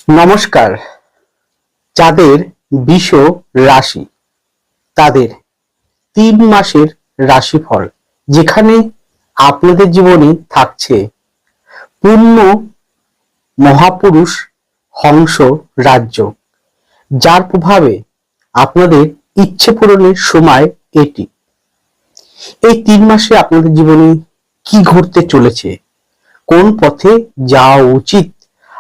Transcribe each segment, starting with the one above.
নমস্কার। যাদের বৃষ রাশি তাদের 3 মাসের রাশিফল, যেখানে আপনাদের জীবনে থাকছে পূর্ণ মহাপুরুষ হংস রাজ্য, যার প্রভাবে আপনাদের ইচ্ছে পূরণের সময় এটি। এই 3 মাসে আপনাদের জীবনে কি ঘটতে চলেছে, কোন পথে যাওয়া উচিত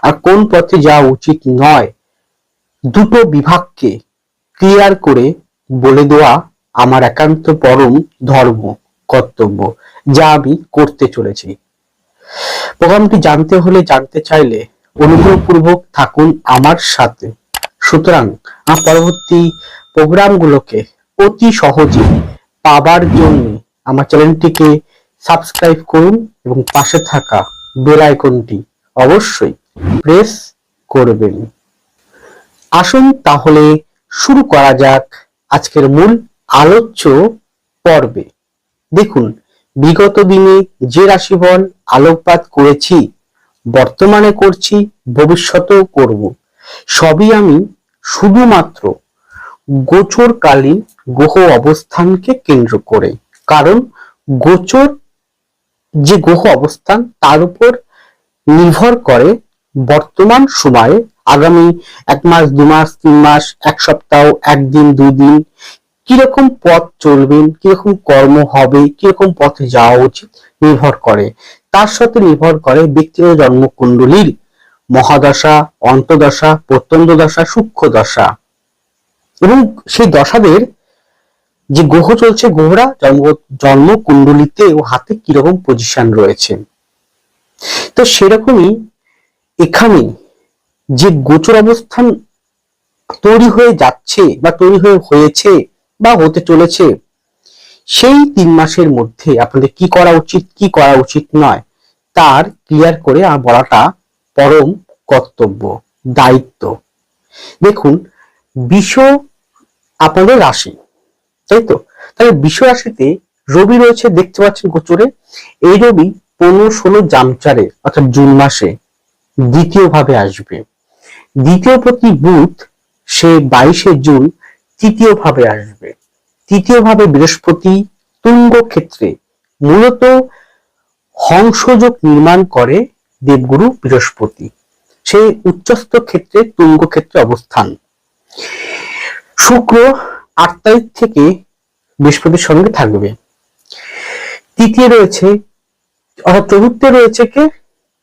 আর কোন পথে যাওয়া উচিত নয়, দুটো বিভাগকে ক্লিয়ার করে বলে দেওয়া আমার একান্ত পরম ধর্ম, কর্তব্য, যা আমি করতে চলেছি। প্রোগ্রামটি জানতে হলে, জানতে চাইলে অনুগ্রহপূর্বক থাকুন আমার সাথে। সুতরাং পরবর্তী প্রোগ্রামগুলোকে অতি সহজে পাবার জন্য আমার চ্যানেলটিকে সাবস্ক্রাইব করুন এবং পাশে থাকা বেল আইকনটি অবশ্যই প্রেস করবেন। আসুন তাহলে শুরু করা যাক আজকের মূল আলোচ্য পর্বে। দেখুন, বিগত দিনে যে রাশিফল আলোকপাত করেছি, বর্তমানে করছি, ভবিষ্যতেও করব, সবই আমি শুধুমাত্র গোচরকালীন গ্রহ অবস্থানকে কেন্দ্র করে। কারণ গোচর যে গ্রহ অবস্থান তার উপর নির্ভর করে বর্তমান সময়ে আগামী 1 মাস, 2 মাস, 3 মাস, 1 সপ্তাহ, 1 দিন, 2 দিন কিরকম পথ চলবেন, কিরকম কর্ম হবে, কিরকম পথে যাওয়া উচিত নির্ভর করে। তার সাথে নির্ভর করে ব্যক্তিগত জন্মকুণ্ডলীর মহাদশা, অন্তদশা, প্রত্যন্ত দশা, সূক্ষ্ম দশা, এবং সেই দশাদের যে গ্রহ চলছে, গ্রহরা জন্মকুণ্ডলীতে ও হাতে কিরকম পজিশন রয়েছে। তো সেরকমই এখানে যে গোচর অবস্থান তৈরি হয়ে যাচ্ছে বা তৈরি হয়েছে বা হতে চলেছে, সেই 3 মাসের মধ্যে আপনাদের কি করা উচিত, কি করা উচিত নয়, তার ক্লিয়ার করে বলাটা পরম কর্তব্য, দায়িত্ব। দেখুন, বৃষ আপনাদের রাশি, তাই তো? তাহলে বৃষ রাশিতে রবি রয়েছে, দেখতে পাচ্ছেন গোচরে। এই রবি 15-16 জামচারে অর্থাৎ জুন মাসে দ্বিতীয় ভাবে আসবে। দ্বিতীয় পতি বুধ সে 22শে জুন তৃতীয় ভাবে আসবে। তৃতীয় ভাবে বৃহস্পতি তুঙ্গ ক্ষেত্রে মূলত হংসযোগ নির্মাণ করে দেবগুরু বৃহস্পতি, সেই উচ্চস্থ ক্ষেত্রে তুঙ্গ ক্ষেত্রে অবস্থান। শুক্র 8 তারিখ থেকে বৃহস্পতির সঙ্গে থাকবে। তৃতীয় রয়েছে অর্থাৎ চতুর্থে রয়েছে কে?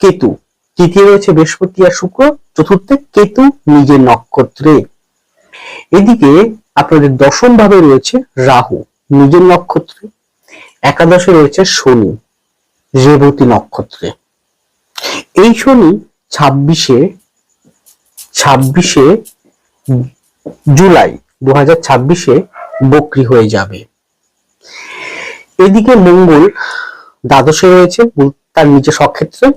কেতু। তৃতীয় রয়েছে বৃহস্পতি আর শুক্র, চতুর্থে কেতু নিজের নক্ষত্রে। এদিকে আপনাদের দশম ভাবে রয়েছে রাহু নিজের নক্ষত্রে। একাদশে রয়েছে শনি রেবতী নক্ষত্রে। এই শনি 26শে জুলাই 2026 বক্রী হয়ে যাবে। এদিকে মঙ্গল দ্বাদশে রয়েছে, তার নিচে স্বক্ষেত্রে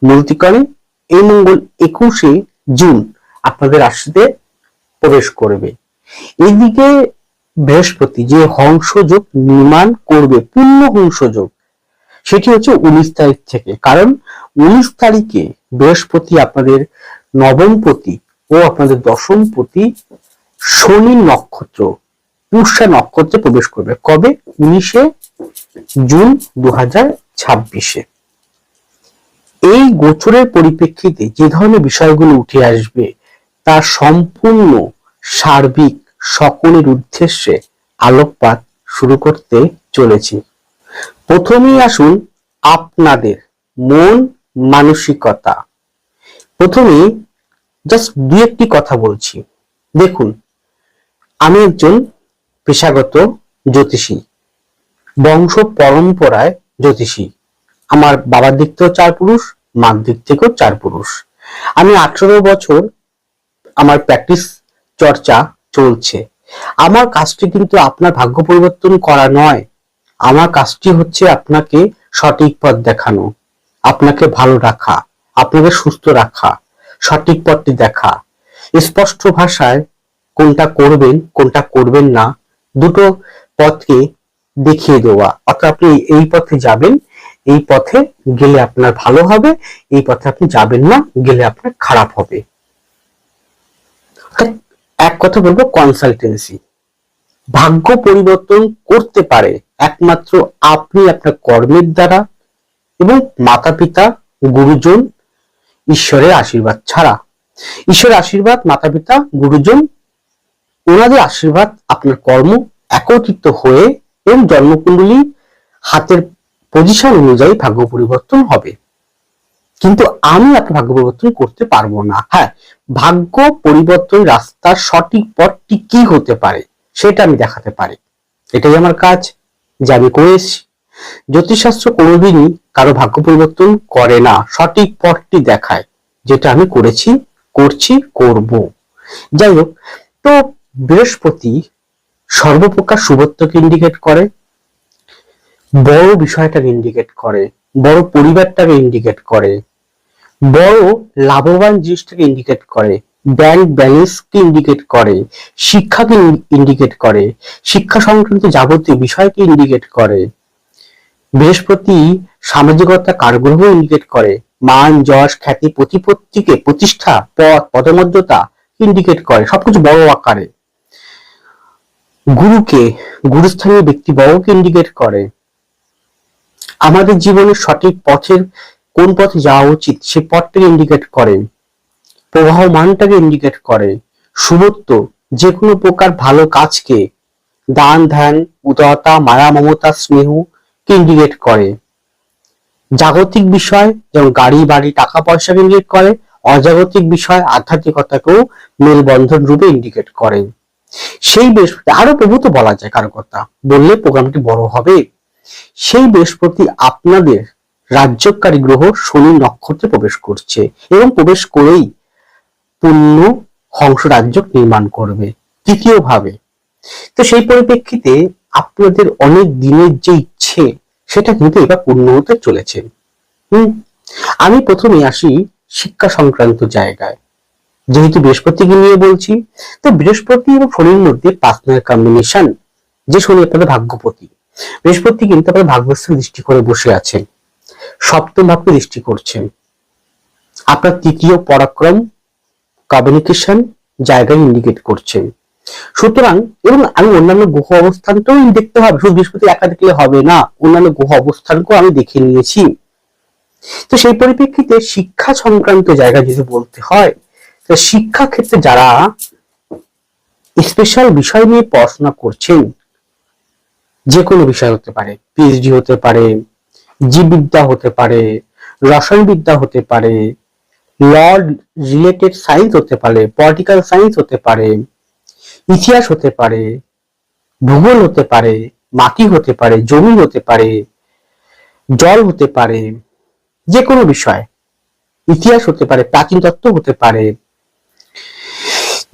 মূলত্রিকোণে। এই মঙ্গল 21শে জুন আপনাদের রাশিতে প্রবেশ করবে। এইদিকে বৃহস্পতি যে হংসযোগ নির্মাণ করবে, পূর্ণ হংসযোগ, সেটি হচ্ছে 19 তারিখ থেকে। কারণ 19 তারিখে বৃহস্পতি আপনাদের নবমপতি ও আপনাদের দশমপতি শনি নক্ষত্র পুষ্যা নক্ষত্রে প্রবেশ করবে। কবে? 19শে জুন 2026। এই গোচরের পরিপ্রেক্ষিতে যে ধরনের বিষয়গুলো উঠে আসবে তার সম্পূর্ণ সার্বিক সকলের উদ্দেশ্যে আলোকপাত শুরু করতে চলেছি। প্রথমেই আসুন আপনাদের মন মানসিকতা। প্রথমে জাস্ট 2-1টি কথা বলছি। দেখুন, আমি একজন পেশাগত জ্যোতিষী, বংশ পরম্পরায় জ্যোতিষী। আমার বাবার দিক থেকেও 4 পুরুষ, মার দিক থেকেও 4 পুরুষ। আমি 18 বছর আমার প্র্যাকটিস চর্চা চলছে। আমার কাজটি কিন্তু আপনার ভাগ্য পরিবর্তন করা নয়। আমার কাজটি হচ্ছে আপনাকে সঠিক পথ দেখানো, আপনাকে ভালো রাখা, আপনাকে সুস্থ রাখা, সঠিক পথটি দেখা, স্পষ্ট ভাষায় কোনটা করবেন কোনটা করবেন না দুটো পথকে দেখিয়ে দেওয়া। অর্থাৎ আপনি এই পথে যাবেন, এই পথে গেলে আপনার ভালো হবে, এই পথে আপনি যাবেন না, গেলে আপনার খারাপ হবে। এক কথা বলবো, কনসালটেন্সি। ভাগ্য পরিবর্তন করতে পারে একমাত্র আপনি আপনার কর্মের দ্বারা এবং মাতা পিতা, গুরুজন, ঈশ্বরের আশীর্বাদ ছাড়া। ঈশ্বরের আশীর্বাদ, মাতা পিতা, গুরুজন, ওনাদের আশীর্বাদ, আপনার কর্ম একত্রিত হয়ে এবং জন্মকুণ্ডলী হাতের পজিশন অনুযায়ী ভাগ্য পরিবর্তন হবে। কিন্তু আমি আপনার ভাগ্য পরিবর্তন করতে পারবো না। হ্যাঁ, ভাগ্য পরিবর্তন রাস্তার সঠিক পথটি কি হতে পারে সেটা আমি দেখাতে পারি। এটাই আমার কাজ, যা আমি করে এসেছি। জ্যোতিষশাস্ত্র কোনোদিনই কারো ভাগ্য পরিবর্তন করে না, সঠিক পথটি দেখায়, যেটা আমি করেছি, করছি, করব। যাই হোক, তো বৃহস্পতি সর্বপ্রকার শুভত্বকে ইন্ডিকেট করে, বড় বিষয়টাকে ইন্ডিকেট করে, বড় পরিবারটাকে ইন্ডিকেট করে, বড় লাভবান জিনিসটাকে ইন্ডিকেট করে, ব্যাংক ব্যালেন্সকে ইন্ডিকেট করে, শিক্ষাকে ইন্ডিকেট করে, শিক্ষা সংক্রান্ত যাবতীয় বিষয়কে ইন্ডিকেট করে। বৃহস্পতি সামাজিকতা কারগ্রহ ইন্ডিকেট করে, মান, যশ, খ্যাতি, প্রতিপত্তিকে, প্রতিষ্ঠা, পদ, পদমর্যাদা ইন্ডিকেট করে, সবকিছু বড় আকারে। গুরুকে, গুরুস্থানীয় ব্যক্তিবর্গকে ইন্ডিকেট করে। আমাদের জীবনের সঠিক পথের, কোন পথে যাওয়া উচিত সেই পথটাকে ইন্ডিকেট করে, প্রবাহমানটাকে ইন্ডিকেট করে। শুভত্ব যে কোনো প্রকার ভালো কাজকে, দান ধ্যান, উদারতা, মায়া, মমতা, স্নেহ কে ইন্ডিকেট করে। জাগতিক বিষয় যেমন গাড়ি, বাড়ি, টাকা পয়সাকে ইন্ডিকেট করে। অজাগতিক বিষয় আধ্যাত্মিকতাকেও মেলবন্ধন রূপে ইন্ডিকেট করে। সেই বৃহস্পতি, আরো প্রভূত বলা যায়, কারো কথা বললে প্রোগ্রামটি বড় হবে। সেই বৃহস্পতি আপনাদের রাজ্যকারী গ্রহ শনি নক্ষত্রে প্রবেশ করছে এবং প্রবেশ করেই পূর্ণ হংস রাজ্য নির্মাণ করবে তৃতীয় ভাবে। তো সেই পরিপ্রেক্ষিতে আপনাদের অনেক দিনের যে ইচ্ছে সেটা কিন্তু এবার পূর্ণ হতে চলেছে। আমি প্রথমে আসি শিক্ষা সংক্রান্ত জায়গায়, যেহেতু বৃহস্পতিকে নিয়ে বলছি। তো বৃহস্পতি এবং শনির মধ্যে পার্টনার কম্বিনেশন, যে শনি আপনাদের ভাগ্যপতি, বৃহস্পতি কিন্তু আপনার ভাগ্যস্থান দৃষ্টি করে বসে আছেন, সপ্তম ভাবকে দৃষ্টি করছেন, আপনার তৃতীয় পরাক্রম, কমিউনিকেশন জায়গায় ইন্ডিকেট করছেন। সুতরাং, এবং আমি অন্যান্য গ্রহ অবস্থানটাও দেখতে হবে, শুধু বৃহস্পতি একা দেখলে হবে না, অন্যান্য গ্রহ অবস্থানকেও আমি দেখে নিয়েছি। তো সেই পরিপ্রেক্ষিতে শিক্ষা সংক্রান্ত জায়গা যদি বলতে হয়, তো শিক্ষা ক্ষেত্রে যারা স্পেশাল বিষয় নিয়ে পড়াশোনা করছেন, যে কোনো বিষয় হতে পারে, পিএইচডি হতে পারে, জীববিদ্যা হতে পারে, রসায়নবিদ্যা হতে পারে, ল রিলেটেড সায়েন্স হতে পারে, পলিটিক্যাল সায়েন্স হতে পারে, ইতিহাস হতে পারে, ভূগোল হতে পারে, মাটি হতে পারে, জমি হতে পারে, জল হতে পারে, যে কোনো বিষয়, ইতিহাস হতে পারে, প্রাচীন তত্ত্ব হতে পারে,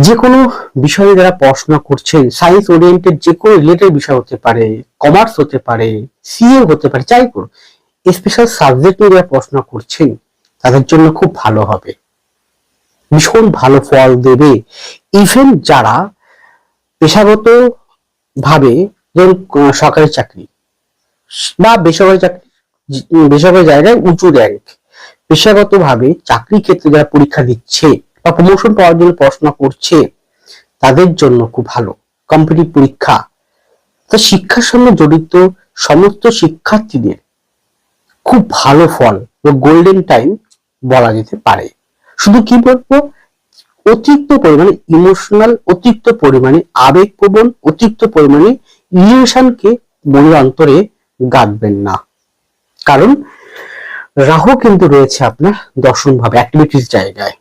যে কোনো বিষয়ে যারা পড়াশোনা করছেন, সায়েন্স ওরিয়েন্টেড যে কোনো রিলেটেড বিষয় হতে পারে, কমার্স হতে পারে, সিএ হতে পারে, যাই করো, স্পেশাল সাবজেক্ট নিয়ে যারা পড়াশোনা করছেন তাদের জন্য খুব ভালো হবে, ভীষণ ভালো ফল দেবে। ইভেন যারা পেশাগত ভাবে, যেমন সরকারি চাকরি বা বেসরকারি চাকরি, বেসরকারি জায়গায় উঁচু র্যাঙ্ক, পেশাগত ভাবে চাকরি ক্ষেত্রে যারা পরীক্ষা দিচ্ছে বা প্রমোশন পাওয়ার জন্য পড়াশোনা করছে, তাদের জন্য খুব ভালো কম্পিটিটিভ পরীক্ষা। তো শিক্ষার সঙ্গে জড়িত সমস্ত শিক্ষার্থীদের খুব ভালো ফল, গোল্ডেন টাইম বলা যেতে পারে। শুধু কি বলবো, অতিরিক্ত পরিমাণে ইমোশনাল, অতিরিক্ত পরিমাণে আবেগপ্রবণ, অতিরিক্ত পরিমাণে ইলিউশনকে মনের অন্তরে গাঁথবেন না। কারণ রাহু কিন্তু রয়েছে আপনার দশম ভাবে, অ্যাক্টিভিটিস জায়গায়,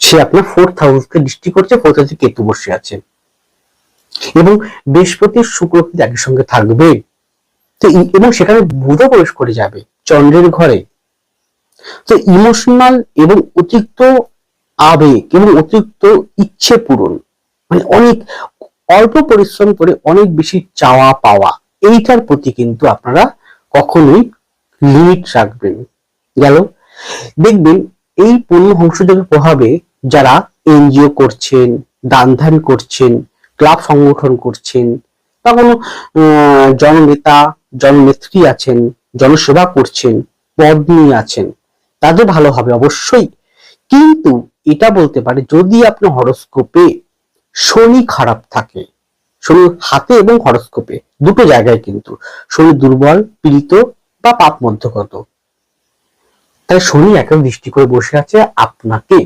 সে আপনার 4th হাউসকে দৃষ্টি করছে, 4th হাউসে কেতু বসে আছে এবং বৃহস্পতির শুক্র কিন্তু একই সঙ্গে থাকবে। তো এবং সেখানে বুধও প্রবেশ করে যাবে চন্দ্রের ঘরে। তো ইমোশনাল এবং অতিরিক্ত আবেগ এবং অতিরিক্ত ইচ্ছে পূরণ, মানে অনেক অল্প পরিশ্রম করে অনেক বেশি চাওয়া পাওয়া, এইটার প্রতি কিন্তু আপনারা কখনোই লিমিট রাখবেন। গেল, দেখবেন এই পূর্ণ হংসযোগের প্রভাবে যারা এনজিও করছেন, দান ধ্যান করছেন, ক্লাব সংগঠন করছেন, বা কোনো জননেতা জননেত্রী আছেন, জনসেবা করছেন, পদ নিয়ে আছেন, তাদের ভালো হবে অবশ্যই। কিন্তু এটা বলতে পারে যদি আপনার হরোস্কোপে শনি খারাপ থাকে, শনি হাতে এবং হরোস্কোপে দুটো জায়গায় কিন্তু শনি দুর্বল, পীড়িত বা পাপ মধ্যগত, তাই শনি একা দৃষ্টি করে বসে আছে আপনাকে।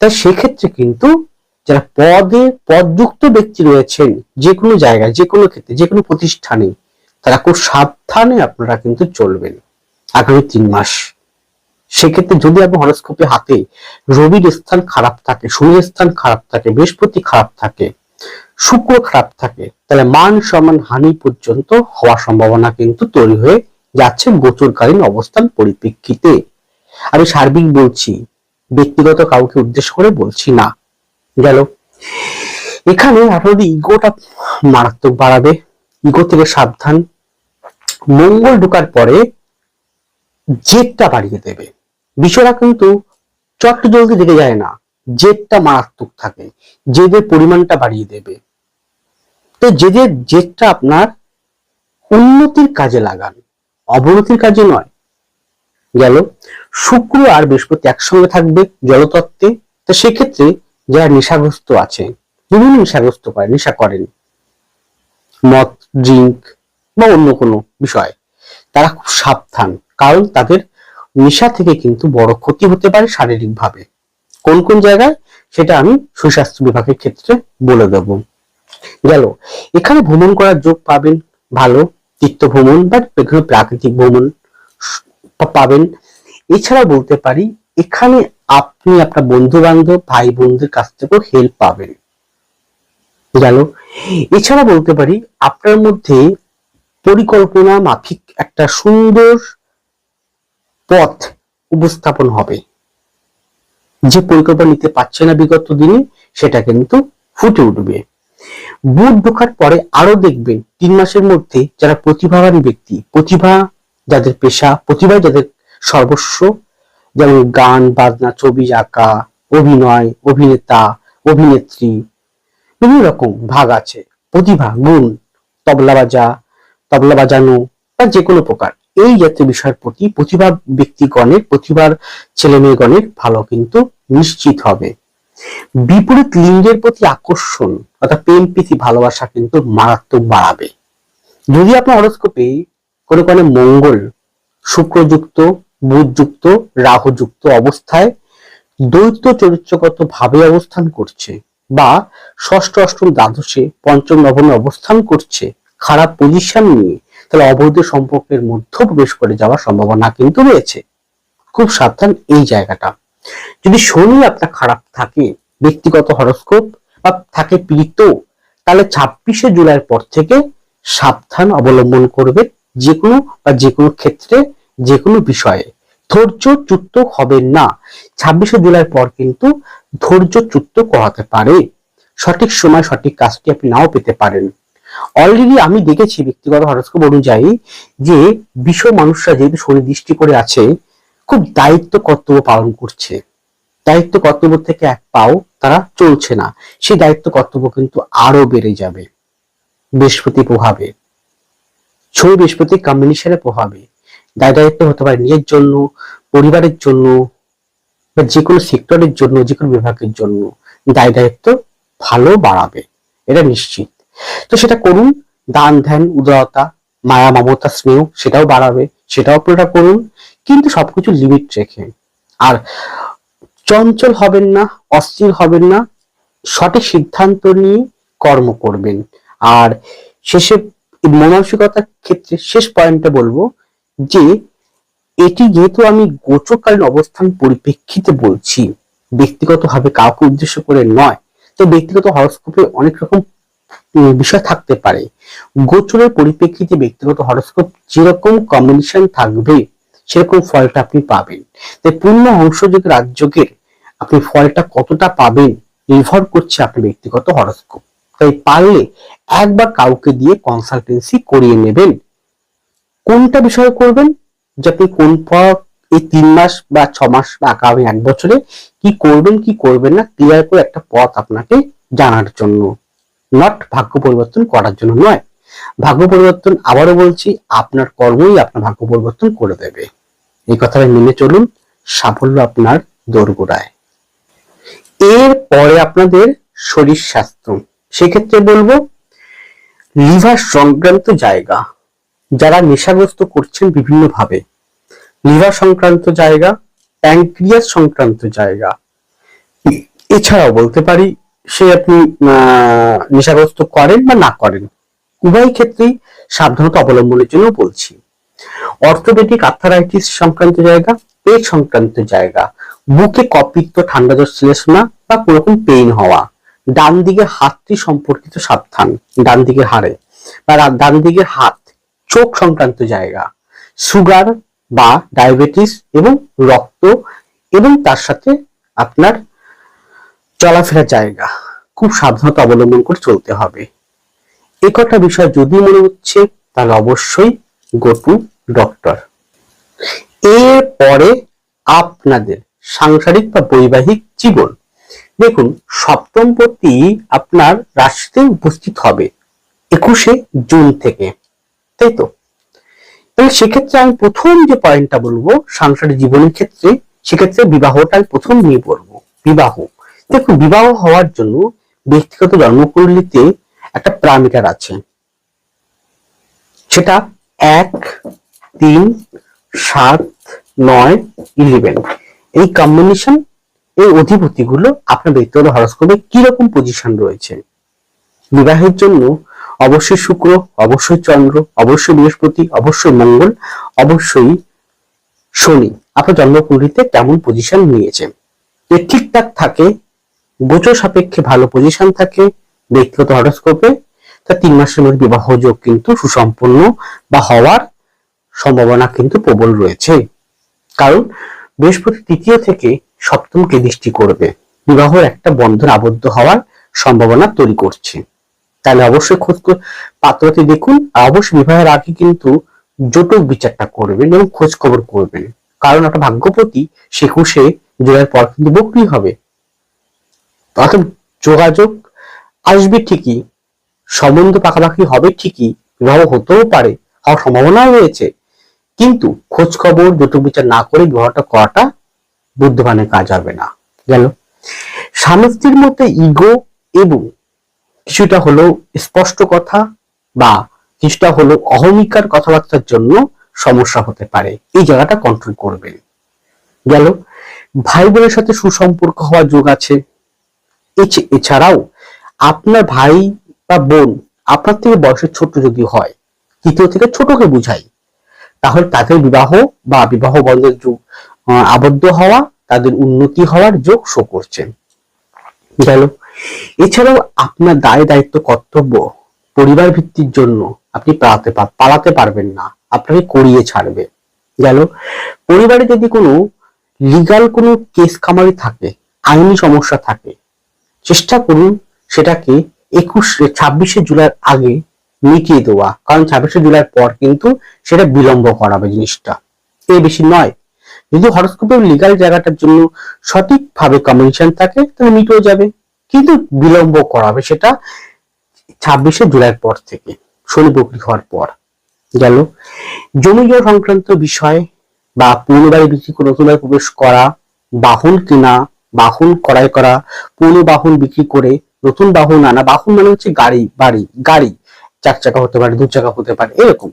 তাই সেক্ষেত্রে কিন্তু যারা পদযুক্ত ব্যক্তি রয়েছেন যে কোনো জায়গায়, যে কোনো ক্ষেত্রে, যে কোনো প্রতিষ্ঠানে, তারা খুব সাবধানে আপনারা কিন্তু চলবেন আগামী 3 মাস। সেক্ষেত্রে যদি আপনার হরোস্কোপে হাতে রবির স্থান খারাপ থাকে, শনির স্থান খারাপ থাকে, বৃহস্পতি খারাপ থাকে, শুক্র খারাপ থাকে, তাহলে মান সম্মান হানি পর্যন্ত হওয়ার সম্ভাবনা কিন্তু তৈরি হয়ে যাচ্ছে গোচরকালীন অবস্থান পরিপ্রেক্ষিতে। আমি সার্বিক বলছি, ব্যক্তিগত কাউকে উদ্দেশ্য করে বলছি না। গেল, এখানে আপনাদের ইগোটা মারাত্মক বাড়াবে, ইগো থেকে সাবধান। মঙ্গল ঢোকার পরে জেদটা বাড়িয়ে দেবে। বিষয়টা কিন্তু চট জলদি দেখে যায় না, জেদটা মারাত্মক থাকে, জেদের পরিমাণটা বাড়িয়ে দেবে। তো জেদটা আপনার উন্নতির কাজে লাগান, অবনতির কাজে নয়। গেল, শুক্র আর বৃহস্পতি একসঙ্গে থাকবে জলতত্ত্বে। তো সেক্ষেত্রে যারা নেশাগ্রস্ত আছে, বিভিন্ন নেশা করেন, মদ, ড্রিঙ্ক বা অন্য কোনো বিষয়, তারা খুব সাবধান, কারণ তাদের নেশা থেকে কিন্তু বড় ক্ষতি হতে পারে শারীরিক ভাবে। কোন কোন জায়গায় সেটা আমি সুস্বাস্থ্য বিভাগের ক্ষেত্রে বলে দেব। গেল, এখানে ভ্রমণ করার যোগ পাবেন, ভালো তীর্থ ভ্রমণ বা বিভিন্ন প্রাকৃতিক ভ্রমণ পাবেন। এছাড়া বলতে পারি এখানে আপনি আপনার বন্ধু বান্ধব, ভাই বোনদের কাছ থেকেও হেল্প পাবেন। গেল, এছাড়া বলতে পারি আপনার মধ্যে পরিকল্পনা মাফিক একটা সুন্দর পথ উপস্থাপন হবে। যে পরিকল্পনা নিতে পারছে না বিগত দিনে, সেটা কিন্তু ফুটে উঠবে। বুধ ঢোকার পরে আরো দেখবেন 3 মাসের মধ্যে যারা প্রতিভাবান ব্যক্তি, প্রতিভা যাদের পেশা, প্রতিভা যাদের সর্বস্ব, যেমন গান বাজনা, ছবি আঁকা, অভিনয়, অভিনেতা, অভিনেত্রী, বিভিন্ন রকম ভাগ আছে, প্রতিভা, গুণ, তবলা বাজানো বা যে কোনো প্রকার এই জাতীয় বিষয়ের প্রতি প্রতিভা ব্যক্তিগণের, প্রতিভার ছেলে মেয়েগণের ভালো কিন্তু নিশ্চিত হবে। বিপরীত লিঙ্গের প্রতি আকর্ষণ অর্থাৎ প্রেম প্রীতি ভালোবাসা কিন্তু মারাত্মক বাড়াবে। যদি আপনার হরোস্কোপে কোনো কোনো মঙ্গল শুক্রযুক্ত, বুধযুক্ত, রাহুযুক্ত অবস্থায় দ্বৈত চরিত্রগত ভাবে অবস্থান করছে, বা ষষ্ঠ, অষ্টম, দ্বাদশে, পঞ্চম, নবমে অবস্থান করছে খারাপ পজিশন নিয়ে, তাহলে অবৈধ সম্পর্কের মধ্যে প্রবেশ করে যাওয়ার সম্ভাবনা কিন্তু রয়েছে। খুব সাবধান এই জায়গাটা। যদি শনি আপনার খারাপ থাকে, ব্যক্তিগত হরোস্কোপ বা থাকে পীড়িত, তাহলে 26শে জুলাইয়ের পর থেকে সাবধান অবলম্বন করবে যে কোনো ক্ষেত্রে, যে কোনো বিষয়ে। ধৈর্যচ্যুত হবেন না। 26শে জুলাইয়ের পর কিন্তু ধৈর্যচ্যুত করাতে পারে, সঠিক সময় সঠিক কাজটি আপনি নাও পেতে পারেন। অলরেডি আমি দেখেছি ব্যক্তিগত হরোস্কোপ অনুযায়ী যে বিশ্ব মানুষরা যেহেতু শনি দৃষ্টি করে আছে, খুব দায়িত্ব কর্তব্য পালন করছে, দায়িত্ব কর্তব্য থেকে এক পাও তারা চলছে না। সেই দায়িত্ব কর্তব্য কিন্তু আরো বেড়ে যাবে বৃহস্পতি প্রভাবে, শনি বৃহস্পতি কম্বিনেশনের প্রভাবে। দায়িত্ব হতে পারে নিজের জন্য, পরিবারের জন্য, বা যে কোনো সেক্টরের জন্য, যে কোনো বিভাগের জন্য দায়িত্ব ভালো বাড়াবে, এটা নিশ্চিত। তো সেটা করুন, দান ধ্যান, উদারতা, মায়া মমতা স্নেহ সেটাও বাড়াবে, সেটাও আপনারা করুন, কিন্তু সবকিছু লিমিট রেখে। আর চঞ্চল হবেন না, অস্থির হবেন না, সঠিক সিদ্ধান্ত নিয়ে কর্ম করবেন। আর শেষে মানসিকতার ক্ষেত্রে শেষ পয়েন্টটা বলবো যে এটি যেহেতু আমি গোচরকালীন অবস্থান পরিপ্রেক্ষিতে বলছি, ব্যক্তিগতভাবে কাউকে উদ্দেশ্য করে নয়, তো ব্যক্তিগত হরোস্কোপে অনেক রকম বিষয় থাকতে পারে। গোচরের পরিপ্রেক্ষিতে ব্যক্তিগত হরোস্কোপ যেরকম কম্বিনেশন থাকবে সেরকম ফলটা আপনি পাবেন। তাই পূর্ণ অংশযোগ রাজযোগের আপনি ফলটা কতটা পাবেন নির্ভর করছে আপনার ব্যক্তিগত হরোস্কোপ। তাই পারলে একবার কাউকে দিয়ে কনসালটেন্সি করিয়ে নেবেন। কোনটা বিষয় করবেন, যে আপনি কোন এই 3 মাস বা 6 মাস বা আগামী 1 বছরে কি করবেন কি করবেন না, ক্লিয়ার করে একটা পথ আপনাকে জানার জন্য, নট ভাগ্য পরিবর্তন করার জন্য নয়। ভাগ্য পরিবর্তন, আবারও বলছি, আপনার কর্মই আপনার ভাগ্য পরিবর্তন করে দেবে। এই কথাটা মেনে চলুন, সাফল্য আপনার দোরগোড়ায়। এর পরে আপনাদের শরীর স্বাস্থ্য, সেক্ষেত্রে বলবো লিভার সংক্রান্ত জায়গা, যারা নেশাগ্রস্ত করছেন বিভিন্ন ভাবে, লিভার সংক্রান্ত জায়গা, প্যানক্রিয়াস সংক্রান্ত জায়গা, এছাড়াও বলতে পারি সে আপনি নেশাগ্রস্ত করেন বা না করেন, উভয় ক্ষেত্রেই সাবধানতা অবলম্বনের জন্য বলছি। অর্থোপেডিক আর্থারাইটিস সংক্রান্ত জায়গা, পেট সংক্রান্ত জায়গা, বুকে কপিত্ত, ঠান্ডা জ্বর, শ্লেষ্মা বা কোনো রকম পেইন হওয়া, ডান দিকের হাতটি সম্পর্কিত সাবধান, ডান দিকের হাড়ে বা ডান দিকের হাত, চোখ সংক্রান্ত জায়গা, সুগার বা ডায়াবেটিস এবং রক্ত এবং তার সাথে আপনার চলাফেরার জায়গা, খুব সাবধানতা অবলম্বন করে চলতে হবে। এ কটা বিষয় যদি মনে হচ্ছে তাহলে অবশ্যই গো টু ডক্টর। এরপরে আপনাদের সাংসারিক বা বৈবাহিক জীবন, দেখুন সপ্তমপতি আপনার রাশিতে উপস্থিত হবে 21শে জুন থেকে, তাই তো? তাহলে সেক্ষেত্রে আমি প্রথম যে পয়েন্টটা বলবো সাংসারিক জীবনের ক্ষেত্রে, সেক্ষেত্রে বিবাহটা আমি প্রথম নিয়ে পড়বো। বিবাহ, দেখুন বিবাহ হওয়ার জন্য ব্যক্তিগত জন্মকুণ্ডলিতে একটা প্যারামিটার আছে, সেটা 1, 3, 7, 9, 11, এই কম্বিনেশন, এই অধিপতি গুলো আপনার ব্যক্তিগত হরোস্কোপে কিরকম পজিশন রয়েছে। বিবাহের জন্য অবশ্যই শুক্র, অবশ্যই চন্দ্র, অবশ্যই বৃহস্পতি, অবশ্যই মঙ্গল, অবশ্যই শনি আপনার জন্মকুণ্ডলিতে কেমন পজিশন নিয়েছে। যে ঠিকঠাক থাকে, গোচর সাপেক্ষে ভালো পজিশন থাকে ব্যক্তিগত হরোস্কোপে, তা 3 মাসের মধ্যে বিবাহ যোগ কিন্তু সুসম্পন্ন বা হওয়ার সম্ভাবনা কিন্তু প্রবল রয়েছে। কারণ বৃহস্পতি তৃতীয় থেকে সপ্তমকে দৃষ্টি করবে, বিবাহের একটা বন্ধন আবদ্ধ হওয়ার সম্ভাবনা তৈরি করছে। তাহলে অবশ্যই পাত্রটি দেখুন, আর অবশ্যই বিবাহের আগে কিন্তু জটক বিচারটা করবেন এবং খোঁজ খবর করবেন, কারণ একটা ভাগ্যপতি 21শে জুলাইয়ের পর কিন্তু বকরি হবে, অর্থাৎ যোগাযোগ আসবে ঠিকই, সম্বন্ধ পাকাপাকি হবে ঠিকই, বিবাহ হতেও পারে, হওয়ার সম্ভাবনাও রয়েছে, কিন্তু খোঁজ খবর জটক বিচার না করে বিবাহটা করাটা বুদ্ধিমানের কাজ হবে না। গেল। স্বামী স্ত্রীর মধ্যে ইগো এবং কিছুটা হলো স্পষ্ট কথা বা কিছুটা হলো অহমিকার কথাবার্তার জন্য সমস্যা হতে পারে, এই জায়গাটা কন্ট্রোল করবেন। গেল। ভাই বোনের সাথে সুসম্পর্ক হওয়ার যোগ আছে। এছাড়াও আপনার ভাই বা বোন আপনার থেকে বয়সে ছোট যদি হয়, তৃতীয় থেকে ছোটকে বুঝাই, তাহলে তাদের বিবাহ বা বিবাহ বন্ধের যোগ আবদ্ধ হওয়া, তাদের উন্নতি হওয়ার যোগ শো করছে। গেল। এছাড়াও আপনার দায় দায়িত্ব কর্তব্য পরিবার ভিত্তির জন্য আপনি পালাতে পারবেন না, আপনাকে করিয়ে ছাড়বে। গেল। পরিবারে যদি কোনো লিগাল কোনো কেস কামারি থাকে, আইনি সমস্যা থাকে, চেষ্টা করুন সেটাকে 26শে জুলাইয়ের আগে মিটিয়ে দেওয়া, কারণ 26শে জুলাইয়ের পর কিন্তু সেটা বিলম্ব করাবে জিনিসটা, এর বেশি নয়। যদি হরোস্কোপের লিগাল জায়গাটার জন্য সঠিকভাবে কমিউনিকেশন থাকে তাহলে মিটেও যাবে, কিন্তু বিলম্ব করাবে সেটা 26শে জুলাইয়ের পর থেকে, শনি বকরি হওয়ার পর। গেল। জমি জমা সংক্রান্ত বিষয় বা পুরনো বাড়ি বিক্রি করে নতুন বাড়ি প্রবেশ করা, বাহন কেনা, বাহন ক্রয় করা, পুরনো বাহন বিক্রি করে নতুন বাহন আনা, বাহন মানে হচ্ছে গাড়ি 4 চাকা হতে পারে, 2 চাকা হতে পারে, এরকম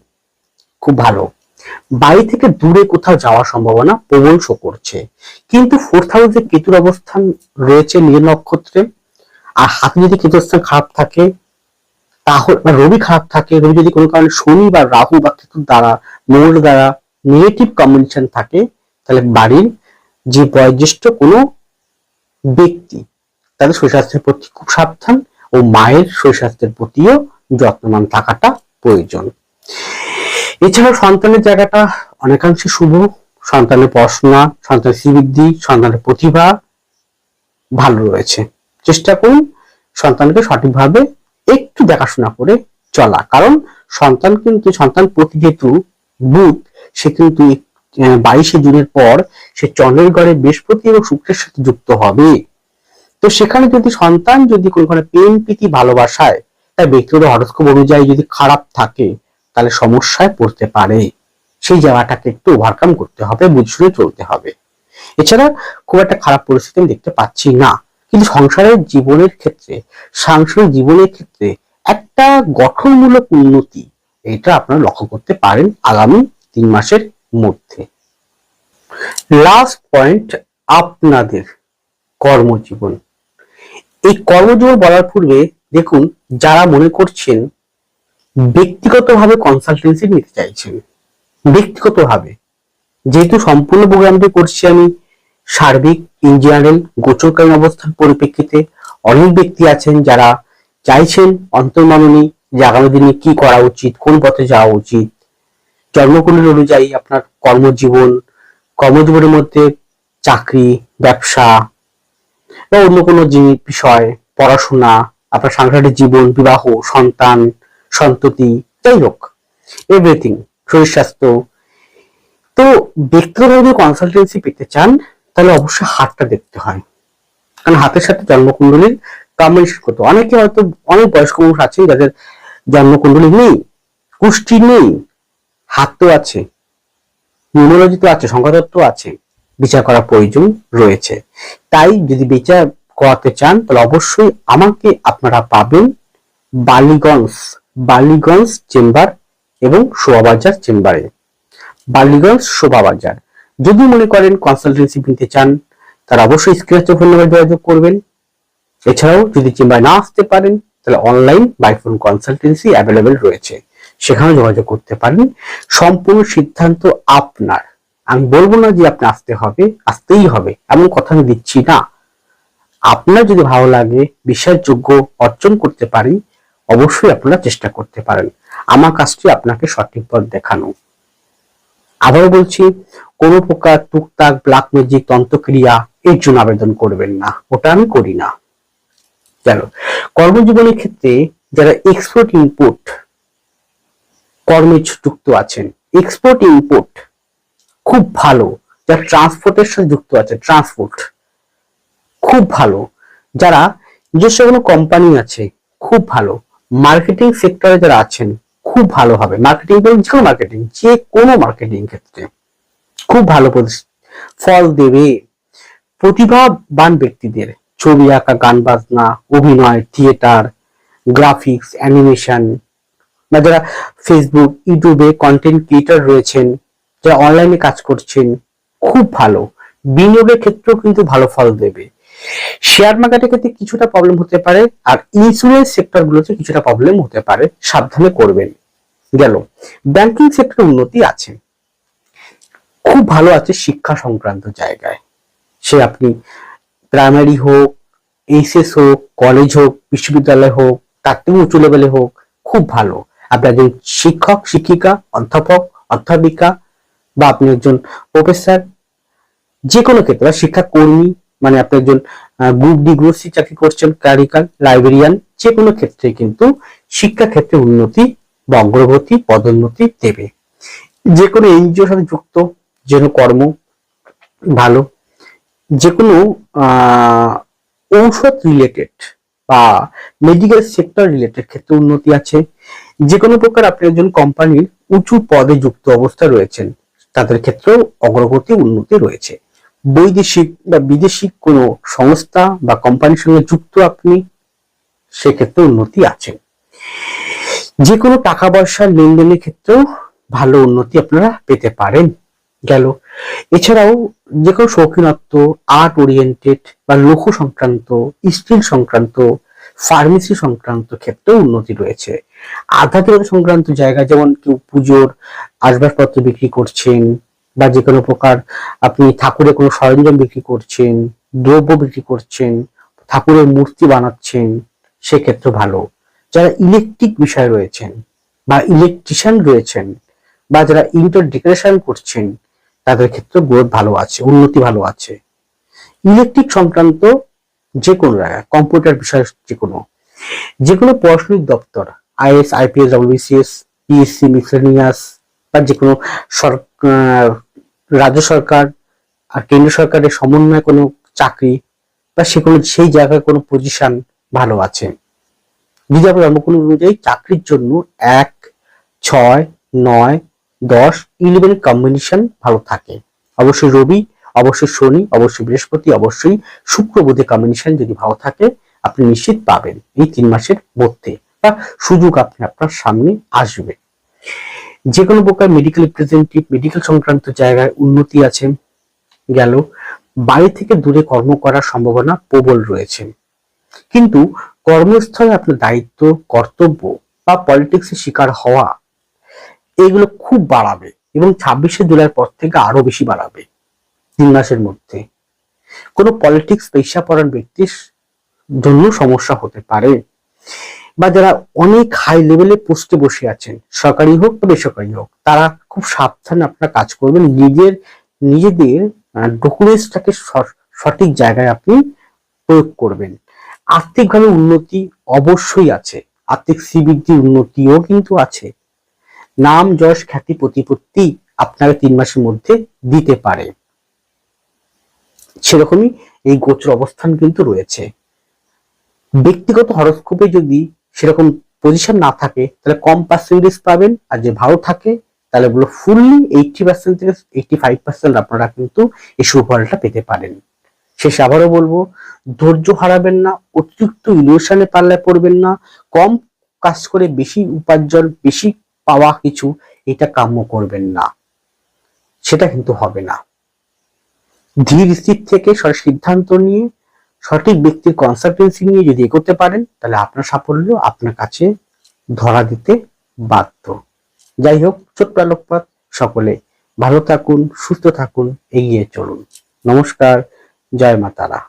খুব ভালো। বাড়ি থেকে দূরে কোথাও যাওয়ার সম্ভাবনা প্রবল শো করছে, কিন্তু 4th হাউসে কেতুর অবস্থান রয়েছে মীন নক্ষত্রে, আর হাতে যদি কেতুর স্থান খারাপ থাকে, তাহলে রবি খারাপ থাকে, রবি যদি কোনো কারণে শনি বা রাহু বা কেতুর দ্বারা, মঙ্গল দ্বারা নেগেটিভ কম্বিনেশন থাকে, তাহলে বাড়ির যে বয়োজ্যেষ্ঠ কোনো ব্যক্তি তাদের শরীর স্বাস্থ্যের প্রতি খুব সাবধান, ও মায়ের শরীর স্বাস্থ্যের প্রতিও যত্নবান থাকাটা প্রয়োজন। এছাড়াও সন্তানের জায়গাটা অনেকাংশে শুভ, সন্তানের পড়াশোনা, সন্তানের শ্রীবৃদ্ধি, সন্তানের প্রতিভা ভালো রয়েছে। চেষ্টা করুন সন্তানকে সঠিকভাবে একটু দেখাশোনা করে চলা, কারণ সন্তান প্রতি যেহেতু বুধ, সে কিন্তু 22শে জুনের পর সে চন্দ্রের ঘরে বৃহস্পতি এবং শুক্রের সাথে যুক্ত হবে। তো সেখানে যদি সন্তান যদি কোনো প্রেম প্রীতি ভালোবাসায় তার ব্যক্তিগত হরোস্কোপ অনুযায়ী যদি খারাপ থাকে, তাহলে সমস্যায় পড়তে পারে, সেই জায়গাটাকে একটু ওভারকাম করতে হবে, বুঝে চলতে হবে। এছাড়া খুব একটা খারাপ পরিস্থিতি আমি দেখতে পাচ্ছি না, কিন্তু সংসারের জীবনের ক্ষেত্রে, সাংসারিক জীবনের ক্ষেত্রে একটা গঠনমূলক উন্নতি এটা আপনারা লক্ষ্য করতে পারেন আগামী 3 মাসের মধ্যে। লাস্ট পয়েন্ট, আপনাদের কর্মজীবন। এই কর্মজীবন বলার পূর্বে দেখুন, যারা মনে করছেন ব্যক্তিগতভাবে কনসালটেন্সি নিতে চাইছেন, ব্যক্তিগতভাবে, যেহেতু সম্পূর্ণ প্রোগ্রামটি করছি আমি সার্বিক ইন জেনারেল গোচরকালীন অবস্থার পরিপ্রেক্ষিতে, অনেক ব্যক্তি আছেন যারা চাইছেন অন্তর্মননী যে আগামী দিনে কি করা উচিত, কোন পথে যাওয়া উচিত, জন্মকুণ্ডলী অনুযায়ী আপনার কর্মজীবনের মধ্যে চাকরি, ব্যবসা বা অন্য কোনো বিষয়, পড়াশোনা, আপনার সাংসারিক জীবন, বিবাহ, সন্তান, সন্ততি, যাই হোক এভরিথিং, শরীর স্বাস্থ্য। তো ব্যক্তিগতভাবে যদি কনসালটেন্সি পেতে চান তাহলে অবশ্যই হাতটা দেখতে হয়, কারণ হাতের সাথে জন্মকুণ্ডলীর কম্বিনেশন করতে, অনেকে হয়তো অনেক বয়স্ক মানুষ আছেন যাদের জন্মকুণ্ডলী নেই, কুষ্টি নেই, হাত তো আছে, নিউমোলজি তো আছে, সংখ্যাতত্ত্ব আছে, বিচার করার প্রয়োজন রয়েছে। তাই যদি বিচার করাতে চান তাহলে অবশ্যই আমাকে আপনারা পাবেন বালিগঞ্জ চেম্বার এবং শোভাবাজার চেম্বারে। বালিগঞ্জ, শোভাবাজার। যদি মনে করেন কনসালটেন্সি নিতে চান তাহলে অবশ্যই স্ক্রিনে ফোন নাম্বার যোগাযোগ করবেন। এছাড়াও যদি চেম্বারে না আসতে পারেন তাহলে online by phone consultancy available রয়েছে, সেখানে যোগাযোগ করতে পারেন। সম্পূর্ণ সিদ্ধান্ত আপনার। আমি বলবো না যে আপনি আসতেই হবে এমন কথা আমি দিচ্ছি না। আপনার যদি ভালো লাগে, বিশ্বাসযোগ্য অর্জন করতে পারি, অবশ্যই আপনারা চেষ্টা করতে পারেন। আমার কাজটি আপনাকে সঠিক পথ দেখানো। আবারও বলছি, কোনো প্রকার টুকটাক ব্ল্যাক ম্যাজিক তন্ত্রক্রিয়া এর জন্য আবেদন করবেন না, ওটা আমি করি না। গেল। কর্মজীবনের ক্ষেত্রে যারা এক্সপোর্ট ইম্পোর্ট কর্মে যুক্ত আছেন, এক্সপোর্ট ইম্পোর্ট খুব ভালো, যারা ট্রান্সপোর্টের সাথে যুক্ত আছে, ট্রান্সপোর্ট খুব ভালো, যারা নিজস্ব কোনো কোম্পানি আছে খুব ভালো, মার্কেটিং সেক্টরে যারা আছেন খুব ভালো হবে, মার্কেটিং বলুন, যে কোনো মার্কেটিং ক্ষেত্রে খুব ভালো ফল দেবে। প্রতিভাবান ব্যক্তিদের ছবি আঁকা, গান বাজনা, অভিনয়, থিয়েটার, গ্রাফিক্স, অ্যানিমেশন, বা যারা ফেসবুক, ইউটিউবে কন্টেন্ট ক্রিয়েটর রয়েছেন, যারা অনলাইনে কাজ করছেন, খুব ভালো। বিনিয়োগের ক্ষেত্রেও কিন্তু ভালো ফল দেবে। শেয়ার মার্কেটের ক্ষেত্রে কিছুটা প্রবলেম হতে পারে, আর ইন্স্যুরেন্স সেক্টর গুলোতে কিছুটা প্রবলেম হতে পারে, সাবধানে করবেন। গেল। ব্যাংকিং সেক্টরে উন্নতি আছে, খুব ভালো আছে শিক্ষা সংক্রান্ত জায়গায়, সে আপনি প্রাইমারি হোক, এইচএস হোক, কলেজ হোক, বিশ্ববিদ্যালয় হোক, তার থেকে উঁচু লেভেলে হোক, খুব ভালো। আপনি একজন শিক্ষক, শিক্ষিকা, অধ্যাপক, অধ্যাপিকা, বা আপনি একজন প্রফেসর, যে কোনো ক্ষেত্রে, বা শিক্ষা কর্মী, মানে আপনি একজন গ্রুপ ডি, গ্রুপ সি চাকরি করছেন, ক্লারিক্যাল, লাইব্রেরিয়ান, যে কোনো ক্ষেত্রে কিন্তু শিক্ষা ক্ষেত্রে উন্নতি বা অগ্রগতি, পদোন্নতি দেবে। যে কোনো এনজিওর সাথে যুক্ত যে কোনো কর্ম ভালো, যে কোনো ঔষধ রিলেটেড বা মেডিকেল সেক্টর রিলেটেড ক্ষেত্রে উন্নতি আছে। যে কোনো প্রকার আপনি একজন কোম্পানির উঁচু পদে যুক্ত অবস্থা রয়েছেন, তাদের ক্ষেত্রেও অগ্রগতি, উন্নতি রয়েছে। বৈদেশিক বা বিদেশি কোনো সংস্থা বা কোম্পানির সঙ্গে যুক্ত আপনি, সেক্ষেত্রে উন্নতি আছে। যে কোনো টাকা পয়সার লেনদেনের ক্ষেত্রেও ভালো উন্নতি আপনারা পেতে পারেন। গেল। এছাড়াও যে কোনো শৌখিনত্ব, আর্ট ওরিয়েন্টেড বা লৌহ সংক্রান্ত, স্টিল সংক্রান্ত, ফার্মেসি সংক্রান্ত ক্ষেত্রেও উন্নতি রয়েছে। আধ্যাত্মিকতা সংক্রান্ত জায়গা, যেমন কেউ পুজোর আসবাবপত্র বিক্রি করছেন, বা যে কোনো প্রকার আপনি ঠাকুরের কোনো সরঞ্জাম বিক্রি করছেন, দ্রব্য বিক্রি করছেন, ঠাকুরের মূর্তি বানাচ্ছেন, সেক্ষেত্রে ভালো। যারা ইলেকট্রিক বিষয় রয়েছেন বা ইলেকট্রিশিয়ান রয়েছেন, বা যারা ইন্টার ডেকোরেশন করছেন, তাদের ক্ষেত্রে গ্রোথ ভালো আছে, উন্নতি ভালো আছে। ইলেকট্রিক সংক্রান্ত যে কোনো জায়গায়, কম্পিউটার বিষয়, যে কোনো প্রশাসনিক দপ্তর, is, IPS, WBCS, PSC, miscellaneous, বা যে কোনো রাজ্য সরকার আর কেন্দ্র সরকারের সমন্বয়ে কোনো চাকরি, বা সেই জায়গায় কোনো পজিশন ভালো আছে। যদি আপনার জন্মকুণ্ড অনুযায়ী চাকরির জন্য 1, 6, 9, 10, 11 কম্বিনেশন ভালো থাকে। অবশ্যই রবি অবশ্যই শনি, অবশ্যই বৃহস্পতি, অবশ্যই শুক্র বুধের কম্বিনেশন যদি ভালো থাকে আপনি নিশ্চিত পাবেন এই 3 মাসের মধ্যে, বা সুযোগ আপনার সামনে আসবে। যে কোনো প্রকার মেডিকেল রিপ্রেজেন্টেটিভ, মেডিকেল সংক্রান্ত জায়গায় উন্নতি আছে গেল। বাড়ি থেকে দূরে কর্ম করার সম্ভাবনা প্রবল রয়েছে, কিন্তু কর্মস্থলে আপনার দায়িত্ব, কর্তব্য বা পলিটিক্সের শিকার হওয়া এগুলো খুব বাড়াবে, এবং 26শে জুলাইয়ের পর থেকে আরো বেশি বাড়াবে 3 মাসের মধ্যে। কোনো পলিটিক্স পেশাপরায়ণ ব্যক্তির জন্য সমস্যা হতে পারে, বা যারা অনেক হাই লেভেলে পোস্টে বসে আছেন, সরকারি হোক বা বেসরকারি হোক, তারা খুব সাবধানে আপনারা কাজ করবেন। নিজেদের ডকুমেন্টসটাকে সঠিক জায়গায় আপনি প্রয়োগ করবেন। আর্থিকভাবে উন্নতি অবশ্যই আছে, আর্থিক শ্রীবৃদ্ধির উন্নতিও কিন্তু আছে। নাম, যশ, খ্যাতি, প্রতিপত্তি আপনাকে 3 মাসের মধ্যে দিতে পারে, সেরকমই এই গোচর অবস্থান কিন্তু রয়েছে। ব্যক্তিগত হরস্কোপে যদি সেরকম পজিশন না থাকে তাহলে কম পার্সেন্টেজ পাবেন, আর যে ভালো থাকে তাহলে বলো ফুললি 80% থেকে 85% আপনারা কিন্তু এই সুফলটা পেতে পারেন। শেষে আবারও বলবো, ধৈর্য হারাবেন না, অতিরিক্ত ইমোশনে পাল্লায় পড়বেন না। কম কাজ করে বেশি উপার্জন, বেশি পাওয়া কিছু, এটা কাম্য করবেন না, সেটা কিন্তু হবে না। ধীর স্থির থেকে সিদ্ধান্ত নিয়ে সঠিক ব্যক্তির কনসালটেন্সি নিয়ে যদি এগোতে পারেন তাহলে আপনার সাফল্য আপনার কাছে ধরা দিতে বাধ্য। যাই হোক, ছোট্ট আলোকপাত, সকলে ভালো থাকুন, সুস্থ থাকুন, এগিয়ে চলুন। নমস্কার, জয় মা তারা।